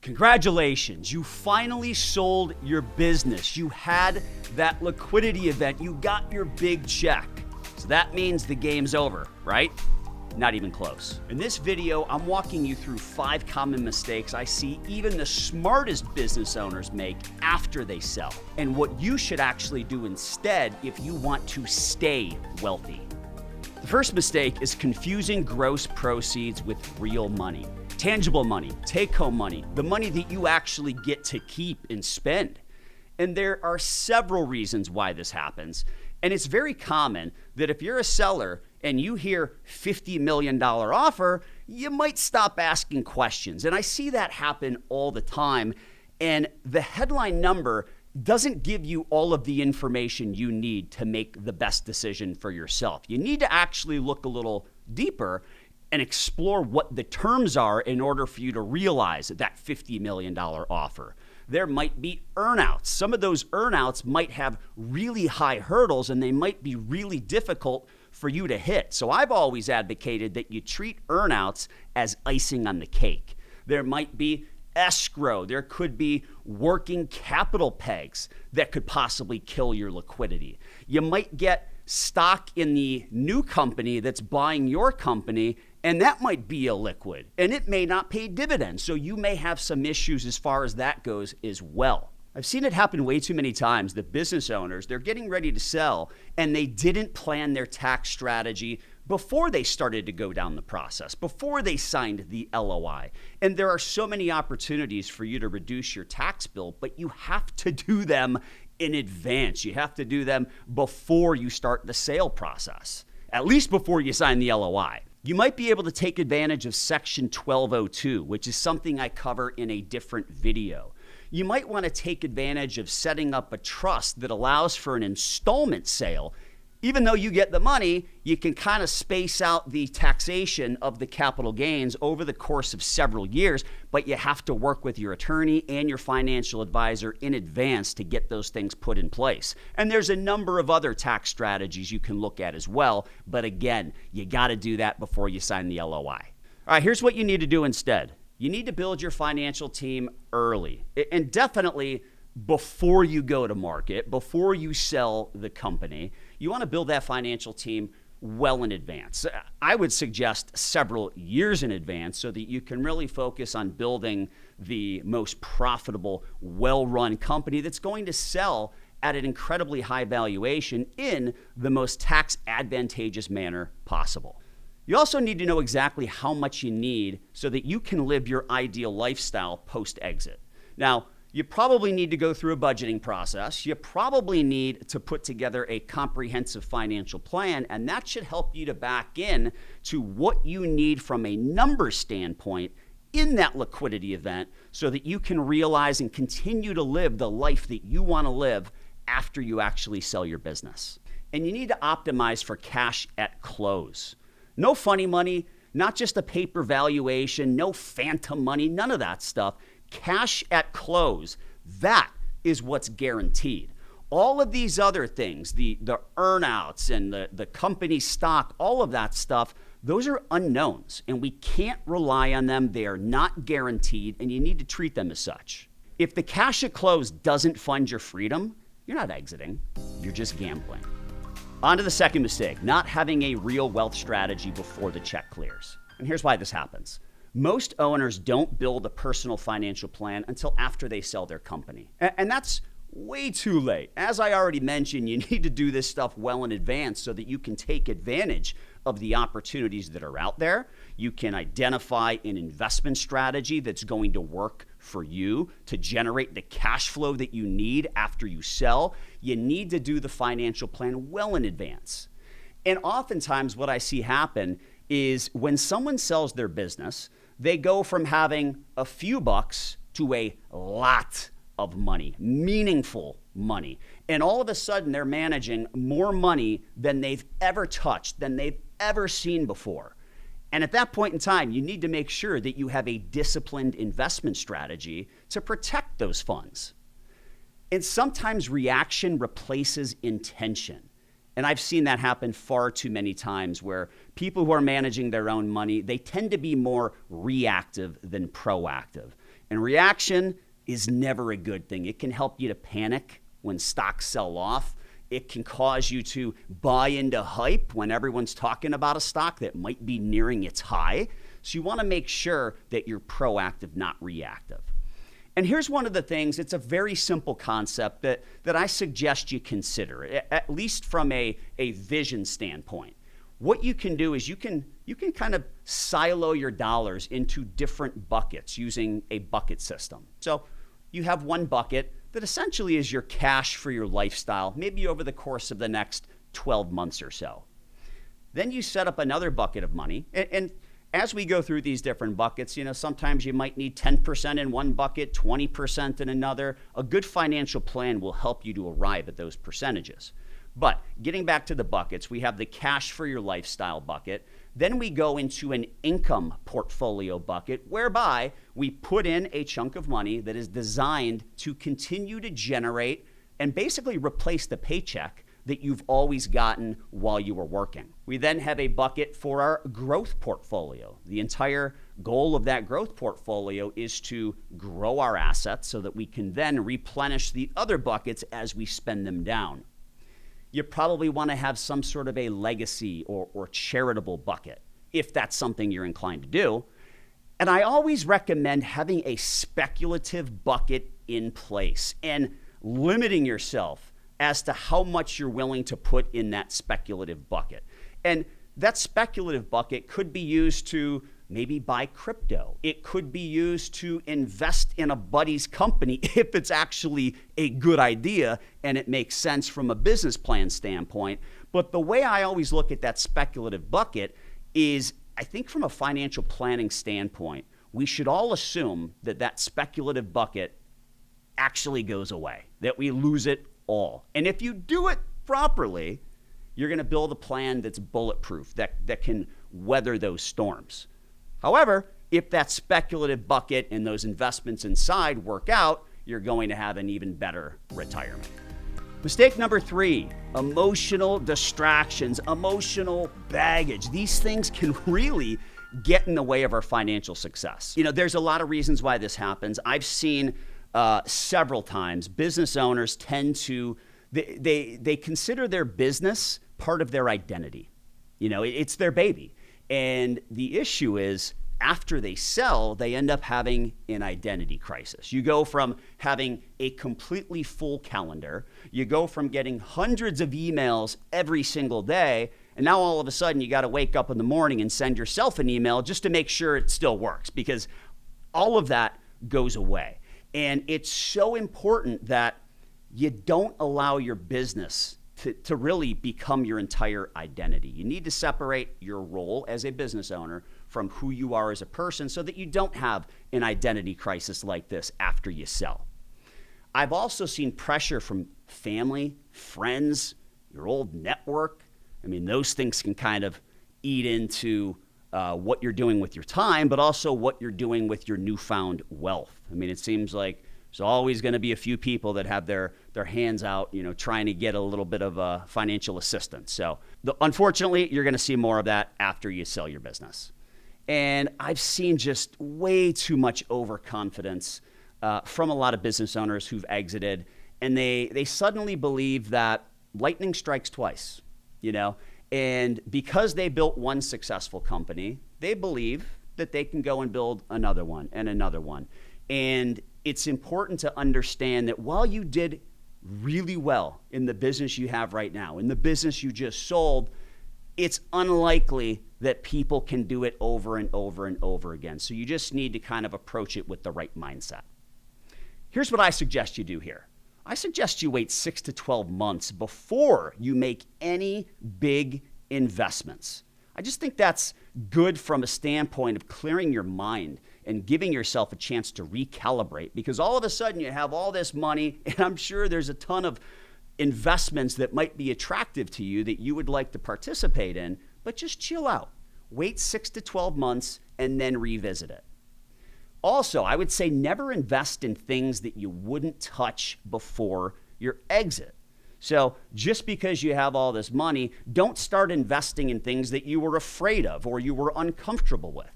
Congratulations, you finally sold your business. You had that liquidity event. You got your big check. So that means the game's over, right? Not even close. In this video, I'm walking you through 5 common mistakes I see even the smartest business owners make after they sell, and what you should actually do instead if you want to stay wealthy. The first mistake is confusing gross proceeds with real money. Tangible money, take-home money, the money that you actually get to keep and spend. And there are several reasons why this happens. And it's very common that if you're a seller and you hear $50 million offer, you might stop asking questions. And I see that happen all the time. And the headline number doesn't give you all of the information you need to make the best decision for yourself. You need to actually look a little deeper and explore what the terms are in order for you to realize that $50 million offer. There might be earnouts. Some of those earnouts might have really high hurdles and they might be really difficult for you to hit. So I've always advocated that you treat earnouts as icing on the cake. There might be escrow. There could be working capital pegs that could possibly kill your liquidity. You might get stock in the new company that's buying your company, and that might be illiquid, and it may not pay dividends. So you may have some issues as far as that goes as well. I've seen it happen way too many times that business owners, they're getting ready to sell, and they didn't plan their tax strategy before they started to go down the process, before they signed the LOI. And there are so many opportunities for you to reduce your tax bill, but you have to do them in advance. You have to do them before you start the sale process, at least before you sign the LOI. You might be able to take advantage of Section 1202, which is something I cover in a different video. You might want to take advantage of setting up a trust that allows for an installment sale. Even though you get the money, you can kind of space out the taxation of the capital gains over the course of several years, but you have to work with your attorney and your financial advisor in advance to get those things put in place. And there's a number of other tax strategies you can look at as well, but again, you got to do that before you sign the LOI. All right, here's what you need to do instead. You need to build your financial team early, and definitely before you go to market, before you sell the company. You want to build that financial team well in advance. I would suggest several years in advance so that you can really focus on building the most profitable, well-run company that's going to sell at an incredibly high valuation in the most tax advantageous manner possible. You also need to know exactly how much you need so that you can live your ideal lifestyle post-exit. Now, you probably need to go through a budgeting process. You probably need to put together a comprehensive financial plan, and that should help you to back in to what you need from a number standpoint in that liquidity event so that you can realize and continue to live the life that you want to live after you actually sell your business. And you need to optimize for cash at close. No funny money, not just a paper valuation, no phantom money, none of that stuff. Cash at close, that is what's guaranteed. All of these other things, the earnouts and the company stock, all of that stuff, those are unknowns, and we can't rely on them. They are not guaranteed, and you need to treat them as such. If the cash at close doesn't fund your freedom, you're not exiting, you're just gambling. On to the second mistake, not having a real wealth strategy before the check clears. And here's why this happens. Most owners don't build a personal financial plan until after they sell their company. And that's way too late. As I already mentioned, you need to do this stuff well in advance so that you can take advantage of the opportunities that are out there. You can identify an investment strategy that's going to work for you to generate the cash flow that you need after you sell. You need to do the financial plan well in advance. And oftentimes what I see happen is when someone sells their business, they go from having a few bucks to a lot of money, meaningful money. And all of a sudden, they're managing more money than they've ever touched, than they've ever seen before. And at that point in time, you need to make sure that you have a disciplined investment strategy to protect those funds. And sometimes reaction replaces intention. And I've seen that happen far too many times where people who are managing their own money, they tend to be more reactive than proactive. And reaction is never a good thing. It can help you to panic when stocks sell off. It can cause you to buy into hype when everyone's talking about a stock that might be nearing its high. So you want to make sure that you're proactive, not reactive. And here's one of the things, it's a very simple concept that I suggest you consider, at least from a vision standpoint. What you can do is you can kind of silo your dollars into different buckets using a bucket system. So you have one bucket that essentially is your cash for your lifestyle, maybe over the course of the next 12 months or so. Then you set up another bucket of money. And as we go through these different buckets, sometimes you might need 10% in one bucket, 20% in another. A good financial plan will help you to arrive at those percentages. But getting back to the buckets, we have the cash for your lifestyle bucket. Then we go into an income portfolio bucket, whereby we put in a chunk of money that is designed to continue to generate and basically replace the paycheck that you've always gotten while you were working. We then have a bucket for our growth portfolio. The entire goal of that growth portfolio is to grow our assets so that we can then replenish the other buckets as we spend them down. You probably want to have some sort of a legacy or charitable bucket, if that's something you're inclined to do. And I always recommend having a speculative bucket in place and limiting yourself as to how much you're willing to put in that speculative bucket. And that speculative bucket could be used to maybe buy crypto. It could be used to invest in a buddy's company if it's actually a good idea and it makes sense from a business plan standpoint. But the way I always look at that speculative bucket is, I think from a financial planning standpoint, we should all assume that that speculative bucket actually goes away, that we lose it all. And if you do it properly, you're going to build a plan that's bulletproof, that can weather those storms. However, if that speculative bucket and those investments inside work out, you're going to have an even better retirement. Mistake number 3, emotional distractions, emotional baggage. These things can really get in the way of our financial success. There's a lot of reasons why this happens. I've seen several times business owners tend to, they consider their business part of their identity. It's their baby. And the issue is, after they sell, they end up having an identity crisis. You go from having a completely full calendar, you go from getting hundreds of emails every single day, and now all of a sudden you got to wake up in the morning and send yourself an email just to make sure it still works, because all of that goes away. And it's so important that you don't allow your business to really become your entire identity. You need to separate your role as a business owner from who you are as a person so that you don't have an identity crisis like this after you sell. I've also seen pressure from family, friends, your old network. Those things can kind of eat into what you're doing with your time, but also what you're doing with your newfound wealth. It seems like there's always going to be a few people that have their hands out, trying to get a little bit of financial assistance. So unfortunately, you're going to see more of that after you sell your business. And I've seen just way too much overconfidence from a lot of business owners who've exited, and they suddenly believe that lightning strikes twice, and because they built one successful company, they believe that they can go and build another one and another one. And it's important to understand that while you did really well in the business you have right now, in the business you just sold, it's unlikely that people can do it over and over and over again. So you just need to kind of approach it with the right mindset. Here's what I suggest you do here. I suggest you wait 6 to 12 months before you make any big investments. I just think that's good from a standpoint of clearing your mind and giving yourself a chance to recalibrate, because all of a sudden you have all this money, and I'm sure there's a ton of investments that might be attractive to you that you would like to participate in, but just chill out. Wait 6 to 12 months and then revisit it. Also, I would say never invest in things that you wouldn't touch before your exit. So just because you have all this money, don't start investing in things that you were afraid of or you were uncomfortable with.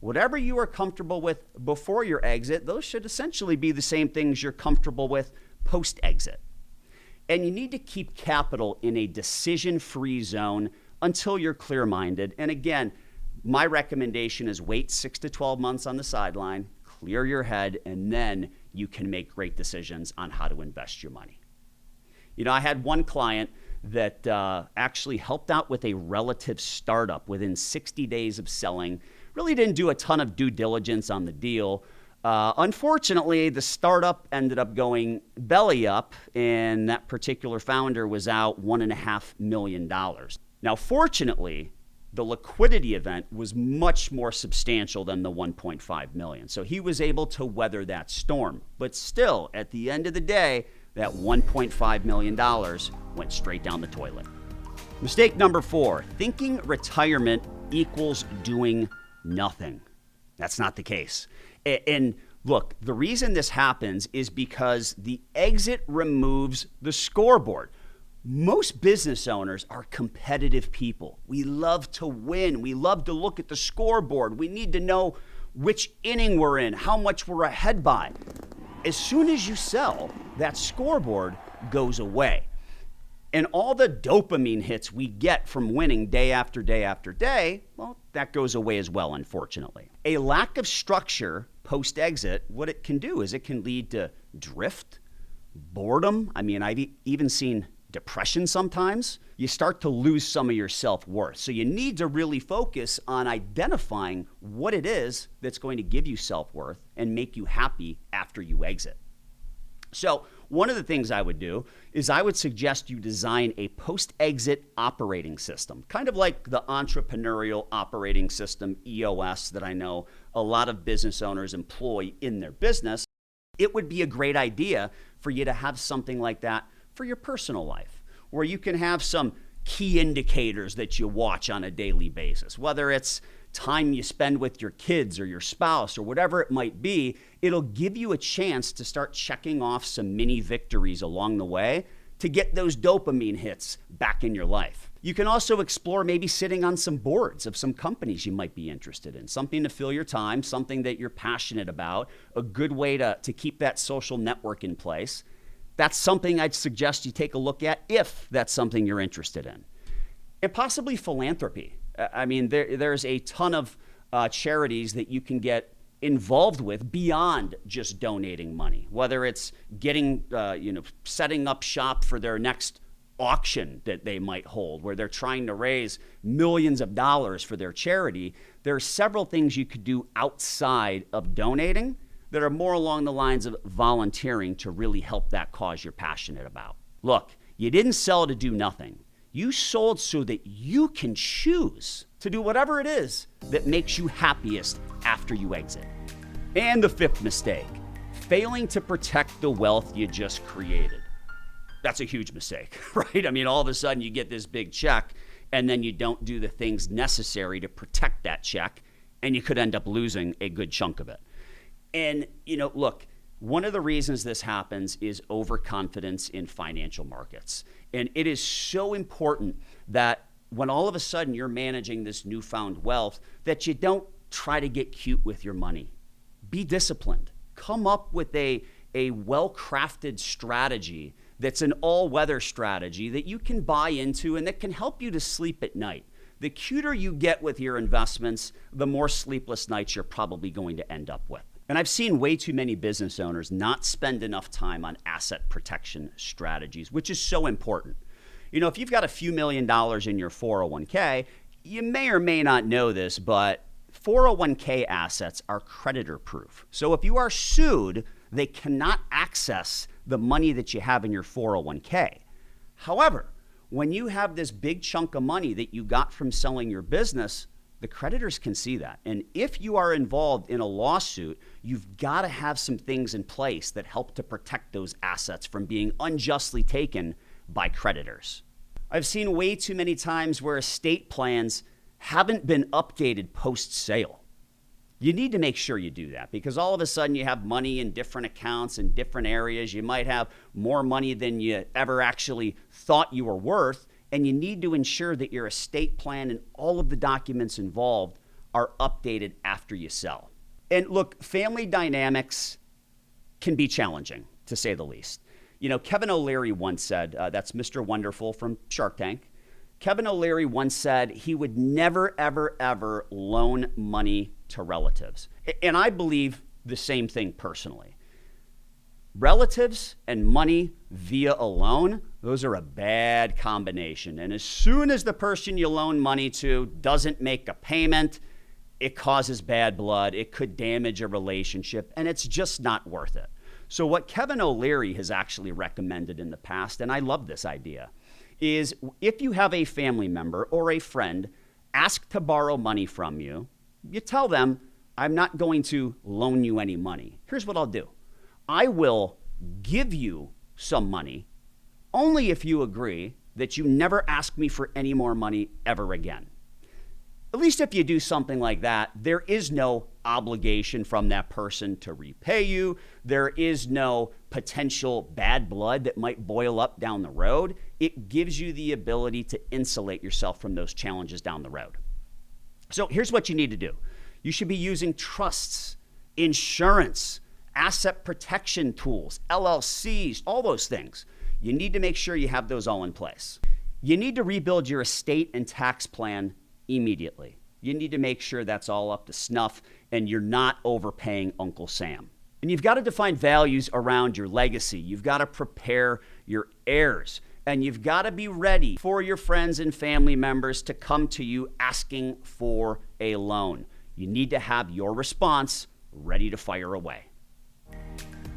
whatever you are comfortable with before your exit, those should essentially be the same things you're comfortable with post-exit. And you need to keep capital in a decision-free zone until you're clear-minded. And again, my recommendation is wait 6 to 12 months on the sideline, clear your head, and then you can make great decisions on how to invest your money. You know, I had one client that actually helped out with a relative startup within 60 days of selling. Really didn't do a ton of due diligence on the deal. Unfortunately, the startup ended up going belly up, and that particular founder was out $1.5 million. Now, fortunately, the liquidity event was much more substantial than the 1.5 million. So he was able to weather that storm. But still, at the end of the day, that $1.5 million went straight down the toilet. Mistake number 4, thinking retirement equals doing nothing. That's not the case. And look, the reason this happens is because the exit removes the scoreboard. Most business owners are competitive people. We love to win. We love to look at the scoreboard. We need to know which inning we're in, how much we're ahead by. As soon as you sell, that scoreboard goes away. And all the dopamine hits we get from winning day after day after day, well, that goes away as well, unfortunately. A lack of structure post-exit, what it can do is it can lead to drift, boredom. I mean, I've even seen depression sometimes. You start to lose some of your self-worth. So you need to really focus on identifying what it is that's going to give you self-worth and make you happy after you exit. So one of the things I would do is I would suggest you design a post-exit operating system, kind of like the entrepreneurial operating system, EOS, that I know a lot of business owners employ in their business. It would be a great idea for you to have something like that for your personal life, where you can have some key indicators that you watch on a daily basis, whether it's time you spend with your kids or your spouse or whatever it might be. It'll give you a chance to start checking off some mini victories along the way to get those dopamine hits back in your life. You can also explore maybe sitting on some boards of some companies you might be interested in, something to fill your time, something that you're passionate about, a good way to keep that social network in place. That's something I'd suggest you take a look at if that's something you're interested in. And possibly philanthropy. I mean, there's a ton of charities that you can get involved with beyond just donating money, whether it's getting, setting up shop for their next auction that they might hold, where they're trying to raise millions of dollars for their charity. There are several things you could do outside of donating that are more along the lines of volunteering to really help that cause you're passionate about. Look, you didn't sell to do nothing. You sold so that you can choose to do whatever it is that makes you happiest after you exit. And the 5th mistake, failing to protect the wealth you just created. That's a huge mistake, right? I mean, all of a sudden you get this big check and then you don't do the things necessary to protect that check, and you could end up losing a good chunk of it. And, look, one of the reasons this happens is overconfidence in financial markets. And it is so important that when all of a sudden you're managing this newfound wealth, that you don't try to get cute with your money. Be disciplined. Come up with a well-crafted strategy that's an all-weather strategy that you can buy into and that can help you to sleep at night. The cuter you get with your investments, the more sleepless nights you're probably going to end up with. And I've seen way too many business owners not spend enough time on asset protection strategies, which is so important. If you've got a few $1 million in your 401k, you may or may not know this, but 401k assets are creditor proof. So if you are sued, they cannot access the money that you have in your 401k. However, when you have this big chunk of money that you got from selling your business, the creditors can see that. And if you are involved in a lawsuit, you've got to have some things in place that help to protect those assets from being unjustly taken by creditors. I've seen way too many times where estate plans haven't been updated post-sale. You need to make sure you do that, because all of a sudden you have money in different accounts in different areas. You might have more money than you ever actually thought you were worth. And you need to ensure that your estate plan and all of the documents involved are updated after you sell. And look, family dynamics can be challenging, to say the least. You know, Kevin O'Leary once said, that's Mr. Wonderful from Shark Tank. Kevin O'Leary once said he would never, ever, ever loan money to relatives. And I believe the same thing personally. Relatives and money via a loan, those are a bad combination. And as soon as the person you loan money to doesn't make a payment, it causes bad blood, it could damage a relationship, and it's just not worth it. So what Kevin O'Leary has actually recommended in the past, and I love this idea, is if you have a family member or a friend ask to borrow money from you, you tell them, I'm not going to loan you any money. Here's what I'll do. I will give you some money only if you agree that you never ask me for any more money ever again. At least if you do something like that, there is no obligation from that person to repay you. There is no potential bad blood that might boil up down the road. It gives you the ability to insulate yourself from those challenges down the road. So here's what you need to do. You should be using trusts, insurance, asset protection tools, LLCs, all those things. You need to make sure you have those all in place. You need to rebuild your estate and tax plan immediately. You need to make sure that's all up to snuff and you're not overpaying Uncle Sam. And you've got to define values around your legacy. You've got to prepare your heirs. And you've got to be ready for your friends and family members to come to you asking for a loan. You need to have your response ready to fire away.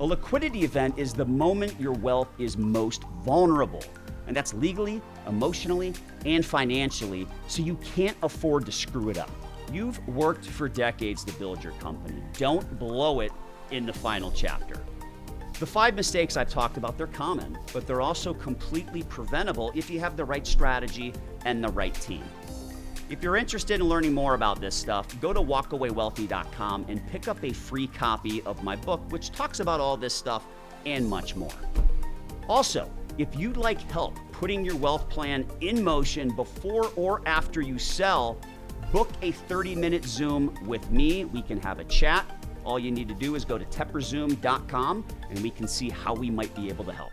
A liquidity event is the moment your wealth is most vulnerable. And that's legally, emotionally, and financially, so you can't afford to screw it up. You've worked for decades to build your company. Don't blow it in the final chapter. The 5 mistakes I've talked about, they're common, but they're also completely preventable if you have the right strategy and the right team. If you're interested in learning more about this stuff, go to walkawaywealthy.com and pick up a free copy of my book, which talks about all this stuff and much more. Also, if you'd like help putting your wealth plan in motion before or after you sell, book a 30-minute Zoom with me. We can have a chat. All you need to do is go to tepperzoom.com and we can see how we might be able to help.